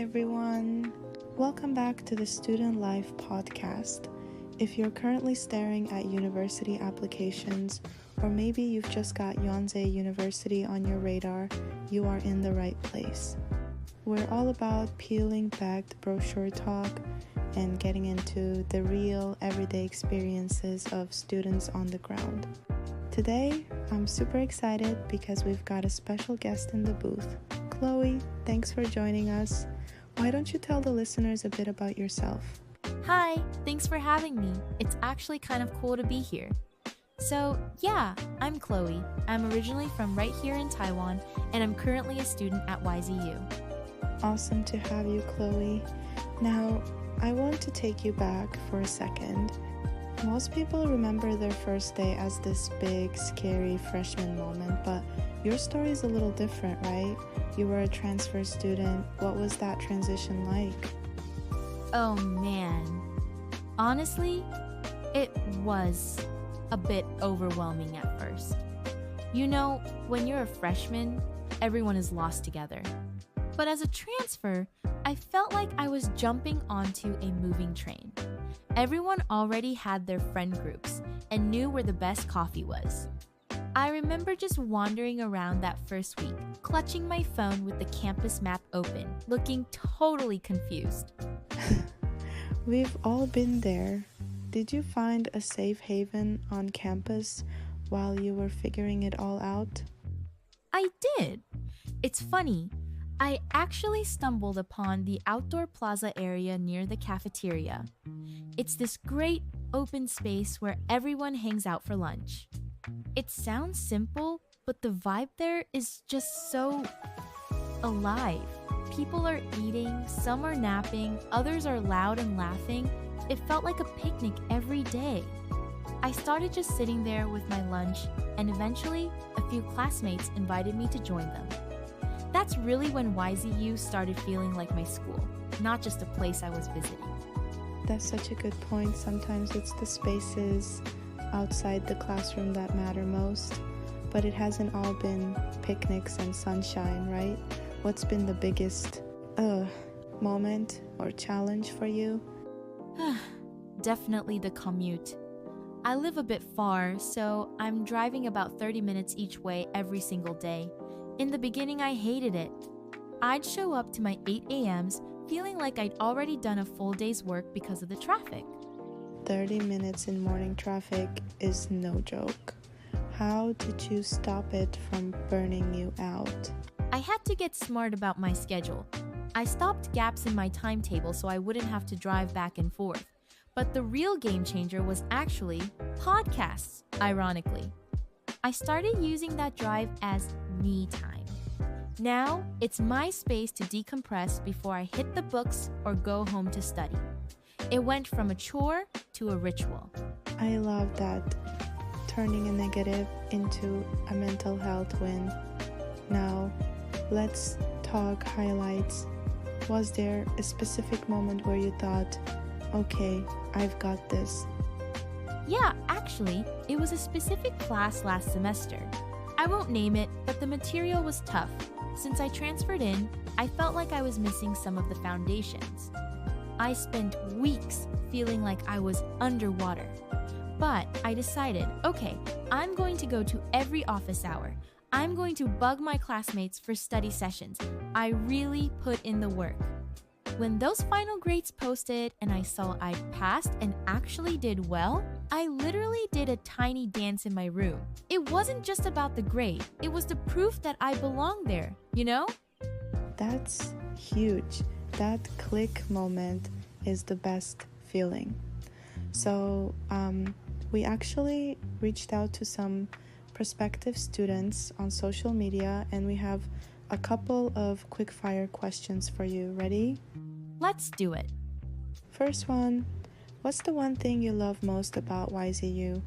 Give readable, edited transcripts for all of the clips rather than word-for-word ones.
everyone. Welcome back to the Student Life podcast. If you're currently staring at university applications, or maybe you've just got Yuan Ze University on your radar, you are in the right place. We're all about peeling back the brochure talk and getting into the real everyday experiences of students on the ground. Today, I'm super excited because we've got a special guest in the booth. Chloe, thanks for joining us. Why don't you tell the listeners a bit about yourself? Hi, thanks for having me. It's actually kind of cool to be here. So, yeah, I'm Chloe. I'm originally from right here in Taiwan, and I'm currently a student at YZU. Awesome to have you, Chloe. Now, I want to take you back for a second. Most people remember their first day as this big, scary freshman moment, but your story is a little different, right? You were a transfer student. What was that transition like? Oh man. Honestly, it was a bit overwhelming at first. You know, when you're a freshman, everyone is lost together. But as a transfer, I felt like I was jumping onto a moving train. Everyone already had their friend groups and knew where the best coffee was. I remember just wandering around that first week, clutching my phone with the campus map open, looking totally confused. We've all been there. Did you find a safe haven on campus while you were figuring it all out? I did. It's funny. I actually stumbled upon the outdoor plaza area near the cafeteria. It's this great open space where everyone hangs out for lunch. It sounds simple, but the vibe there is just so alive. People are eating, some are napping, others are loud and laughing. It felt like a picnic every day. I started just sitting there with my lunch, and eventually, a few classmates invited me to join them. That's really when YZU started feeling like my school, not just a place I was visiting. That's such a good point. Sometimes it's the spaces outside the classroom that matter most, but it hasn't all been picnics and sunshine, right? What's been the biggest moment or challenge for you? Definitely the commute. I live a bit far, so I'm driving about 30 minutes each way every single day. In the beginning, I hated it. I'd show up to my 8 a.m.s feeling like I'd already done a full day's work because of the traffic. 30 minutes in morning traffic is no joke. How did you stop it from burning you out? I had to get smart about my schedule. I stopped gaps in my timetable so I wouldn't have to drive back and forth. But the real game changer was actually podcasts, ironically. I started using that drive as me time. Now, it's my space to decompress before I hit the books or go home to study. It went from a chore to a ritual. I love that. Turning a negative into a mental health win. Now, let's talk highlights. Was there a specific moment where you thought, okay, I've got this? Yeah, actually, it was a specific class last semester. I won't name it, but the material was tough. Since I transferred in, I felt like I was missing some of the foundations. I spent weeks feeling like I was underwater. But I decided, okay, I'm going to go to every office hour. I'm going to bug my classmates for study sessions. I really put in the work. When those final grades posted and I saw I'd passed and actually did well, I literally did a tiny dance in my room. It wasn't just about the grade. It was the proof that I belonged there, you know? That's huge. That click moment is the best feeling. So, we actually reached out to some prospective students on social media, and we have a couple of quick-fire questions for you. Ready? Let's do it. First one, what's the one thing you love most about YZU?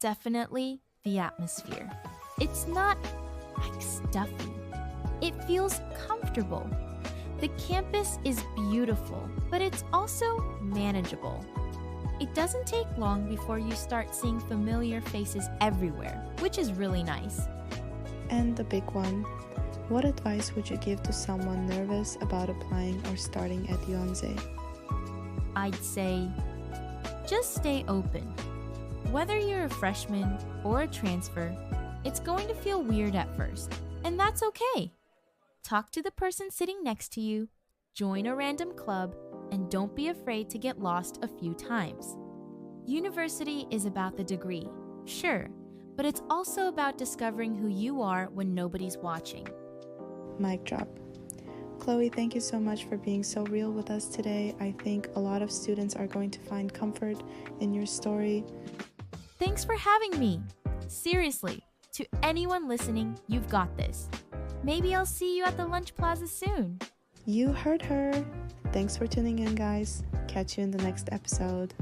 Definitely the atmosphere. It's not like stuffy. It feels comfortable. The campus is beautiful, but it's also manageable. It doesn't take long before you start seeing familiar faces everywhere, which is really nice. And the big one, What advice would you give to someone nervous about applying or starting at Yuan Ze? I'd say, just stay open. Whether you're a freshman or a transfer, it's going to feel weird at first, and that's okay. Talk to the person sitting next to you, join a random club, and don't be afraid to get lost a few times. University is about the degree, sure, but it's also about discovering who you are when nobody's watching. Mic drop. Chloe, thank you so much for being so real with us today. I think a lot of students are going to find comfort in your story. Thanks for having me. Seriously, to anyone listening, you've got this. Maybe I'll see you at the lunch plaza soon. You heard her. Thanks for tuning in, guys. Catch you in the next episode.